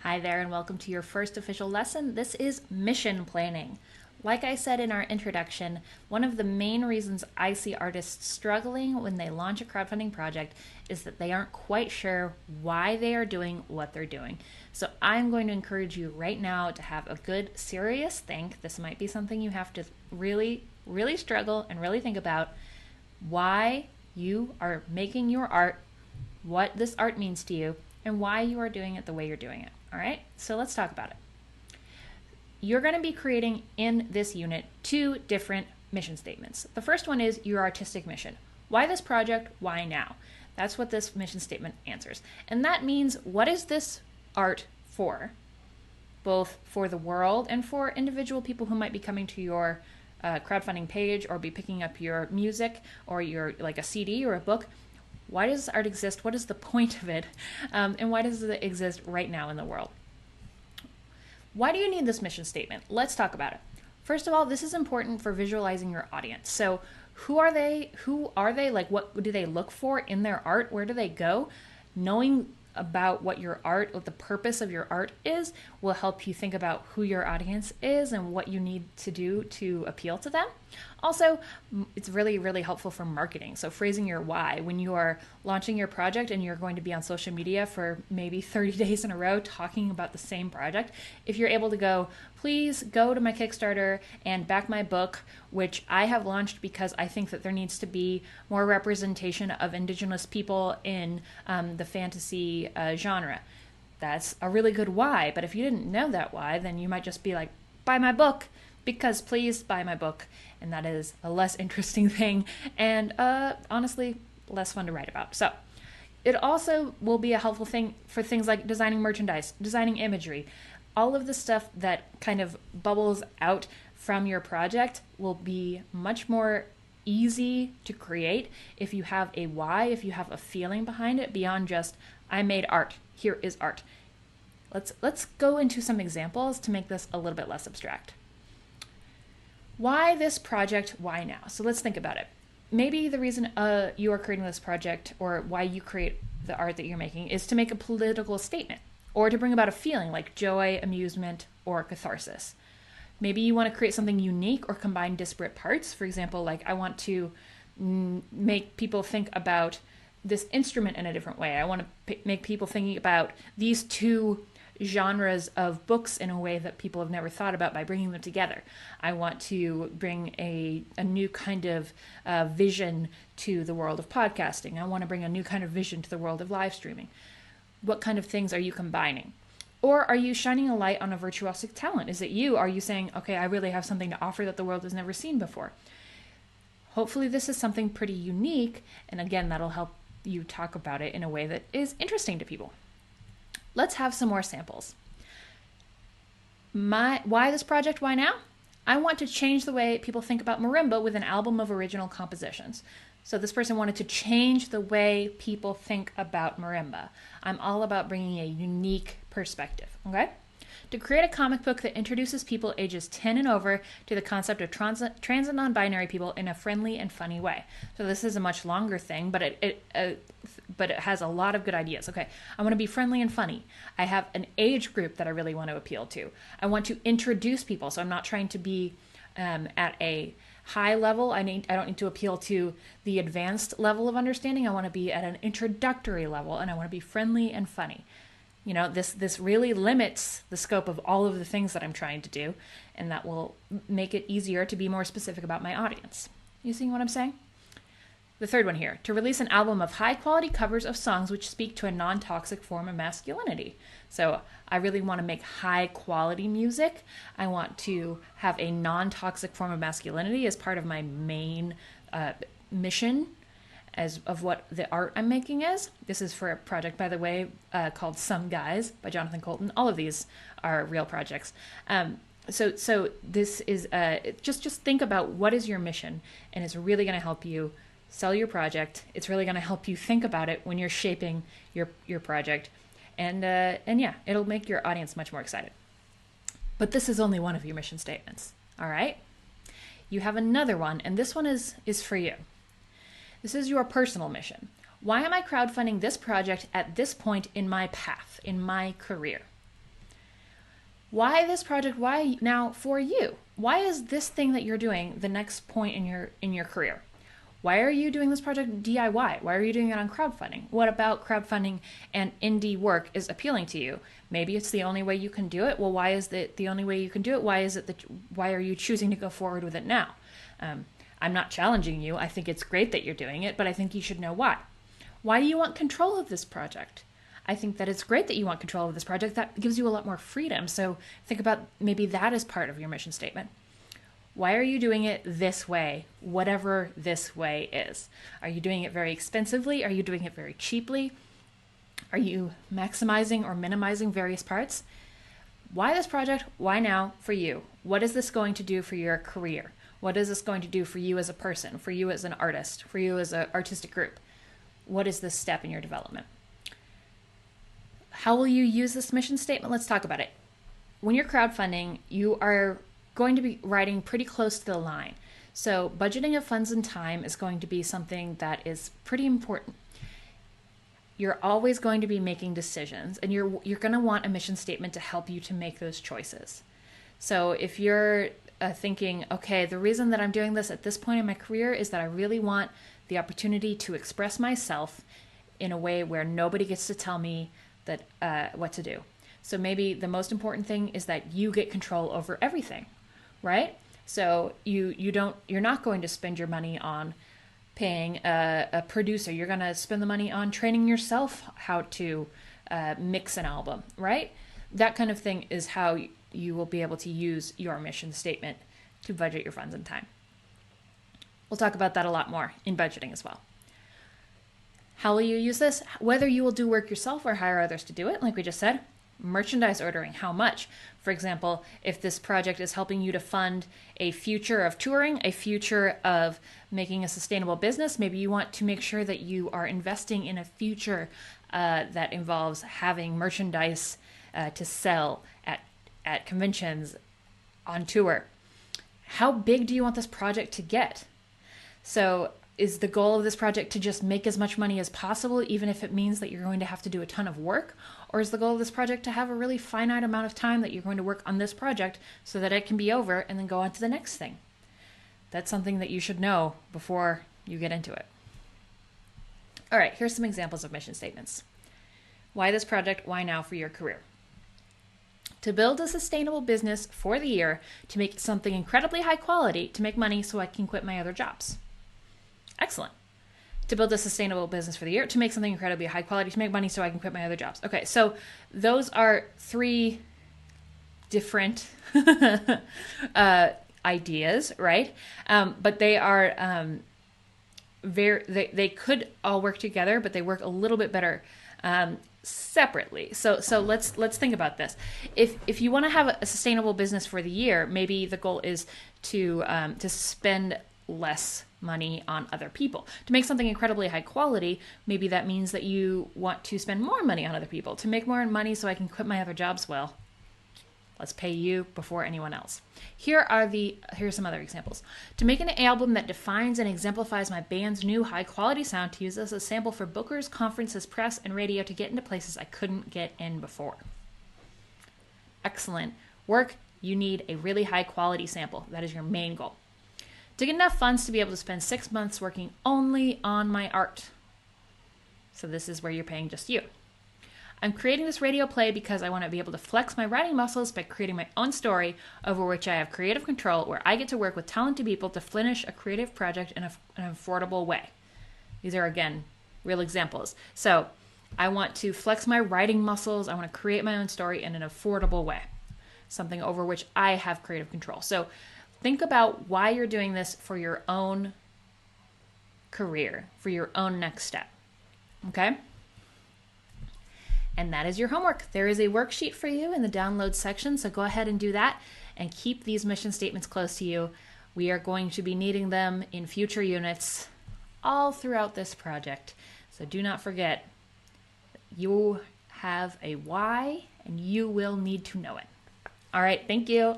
Hi there, and welcome to your first official lesson. This is mission planning. Like I said in our introduction, one of the main reasons I see artists struggling when they launch a crowdfunding project is that they aren't quite sure why they are doing what they're doing. So I'm going to encourage you right now to have a good, serious think. This might be something you have to really struggle and really think about why you are making your art, what this art means to you, and why you are doing it the way you're doing it. All right, so let's talk about it. You're going to be creating in this unit two different mission statements. The first one is your artistic mission. Why this project? Why now? That's what this mission statement answers. And that means, what is this art for? Both for the world and for individual people who might be coming to your crowdfunding page or be picking up your music or your like a CD or a book. Why does art exist? What is the point of it? And why does it exist right now in the world? Why do you need this mission statement? Let's talk about it. First of all, this is important for visualizing your audience. So who are they? Like, what do they look for in their art? Where do they go? Knowing about what your art, what the purpose of your art is, will help you think about who your audience is and what you need to do to appeal to them. Also, it's really helpful for marketing. So phrasing your why when you are launching your project and you're going to be on social media for maybe 30 days in a row talking about the same project, if you're able to go, please go to my Kickstarter and back my book, which I have launched because I think that there needs to be more representation of Indigenous people in the fantasy genre. That's a really good why, but if you didn't know that why, then you might just be like, buy my book, because please buy my book. And that is a less interesting thing and honestly less fun to write about. So it also will be a helpful thing for things like designing merchandise, designing imagery. All of the stuff that kind of bubbles out from your project will be much more easy to create if you have a why, if you have a feeling behind it beyond just, I made art, here is art. Let's go into some examples to make this a little bit less abstract. Why this project? Why now? So let's think about it. Maybe the reason you are creating this project, or why you create the art that you're making, is to make a political statement or to bring about a feeling like joy, amusement, or catharsis. Maybe you want to create something unique or combine disparate parts. For example, like I want to make people think about this instrument in a different way. I want to make people thinking about these two genres of books in a way that people have never thought about by bringing them together. I want to bring a new kind of vision to the world of podcasting. I want to bring a new kind of vision to the world of live streaming. What kind of things are you combining? Or are you shining a light on a virtuosic talent? Is it you? Are you saying, okay, I really have something to offer that the world has never seen before? Hopefully this is something pretty unique, and again, that'll help you talk about it in a way that is interesting to people. Let's have some more samples. Why this project? Why now? I want to change the way people think about marimba with an album of original compositions. So this person wanted to change the way people think about marimba. I'm all about bringing a unique perspective, okay? To create a comic book that introduces people ages 10 and over to the concept of trans and non-binary people in a friendly and funny way. So this is a much longer thing, but it has a lot of good ideas. Okay, I want to be friendly and funny. I have an age group that I really want to appeal to. I want to introduce people, so I'm not trying to be at a high level. I don't need to appeal to the advanced level of understanding. I want to be at an introductory level, and I want to be friendly and funny. You know, this really limits the scope of all of the things that I'm trying to do, and that will make it easier to be more specific about my audience. You see what I'm saying? The third one here, to release an album of high-quality covers of songs which speak to a non-toxic form of masculinity. So I really want to make high-quality music. I want to have a non-toxic form of masculinity as part of my main mission of what the art I'm making is. This is for a project, by the way, called Some Guys by Jonathan Colton. All of these are real projects. So this is just think about what is your mission, and it's really going to help you sell your project. It's really going to help you think about it when you're shaping your project, and yeah, it'll make your audience much more excited. But this is only one of your mission statements. All right, you have another one, and this one is for you. This is your personal mission. Why am I crowdfunding this project at this point in my path, in my career? Why this project? Why now for you? Why is this thing that you're doing the next point in your career? Why are you doing this project DIY? Why are you doing it on crowdfunding? What about crowdfunding and indie work is appealing to you? Maybe it's the only way you can do it. Well, why is it the only way you can do it? Why are you choosing to go forward with it now? I'm not challenging you. I think it's great that you're doing it, but I think you should know why. Why do you want control of this project? I think that it's great that you want control of this project. That gives you a lot more freedom. So think about maybe that as part of your mission statement. Why are you doing it this way, whatever this way is? Are you doing it very expensively? Are you doing it very cheaply? Are you maximizing or minimizing various parts? Why this project? Why now for you? What is this going to do for your career? What is this going to do for you as a person, for you as an artist, for you as an artistic group? What is this step in your development? How will you use this mission statement? Let's talk about it. When you're crowdfunding, you are going to be writing pretty close to the line. So budgeting of funds and time is going to be something that is pretty important. You're always going to be making decisions, and you're going to want a mission statement to help you to make those choices. So if you're thinking, okay, the reason that I'm doing this at this point in my career is that I really want the opportunity to express myself in a way where nobody gets to tell me that what to do. So maybe the most important thing is that you get control over everything, right? So you're not going to spend your money on paying a producer. You're going to spend the money on training yourself how to mix an album, right? That kind of thing is how you will be able to use your mission statement to budget your funds and time. We'll talk about that a lot more in budgeting as well. How will you use this? Whether you will do work yourself or hire others to do it, like we just said. Merchandise ordering, how much? For example, if this project is helping you to fund a future of touring, a future of making a sustainable business, maybe you want to make sure that you are investing in a future that involves having merchandise to sell at conventions, on tour. How big do you want this project to get? So is the goal of this project to just make as much money as possible, even if it means that you're going to have to do a ton of work? Or is the goal of this project to have a really finite amount of time that you're going to work on this project so that it can be over and then go on to the next thing? That's something that you should know before you get into it. All right, here's some examples of mission statements. Why this project? Why now for your career? To build a sustainable business for the year, to make something incredibly high quality, to make money so I can quit my other jobs. Excellent. To build a sustainable business for the year, to make something incredibly high quality, to make money so I can quit my other jobs. Okay, so those are three different ideas, right? But they are they could all work together, but they work a little bit better separately. So let's think about this. If you want to have a sustainable business for the year, maybe the goal is to spend less money on other people. To make something incredibly high quality, maybe that means that you want to spend more money on other people. To make more money so I can quit my other jobs, well, let's pay you before anyone else. Here's some other examples. To make an album that defines and exemplifies my band's new high quality sound, to use as a sample for bookers, conferences, press, and radio to get into places I couldn't get in before. Excellent work. You need a really high quality sample. That is your main goal. To get enough funds to be able to spend 6 months working only on my art. So this is where you're paying just you. I'm creating this radio play because I want to be able to flex my writing muscles by creating my own story over which I have creative control, where I get to work with talented people to finish a creative project in an affordable way. These are, again, real examples. So I want to flex my writing muscles. I want to create my own story in an affordable way, something over which I have creative control. So think about why you're doing this for your own career, for your own next step. Okay? And that is your homework. There is a worksheet for you in the download section, so go ahead and do that and keep these mission statements close to you. We are going to be needing them in future units all throughout this project. So do not forget, you have a why and you will need to know it. All right, thank you.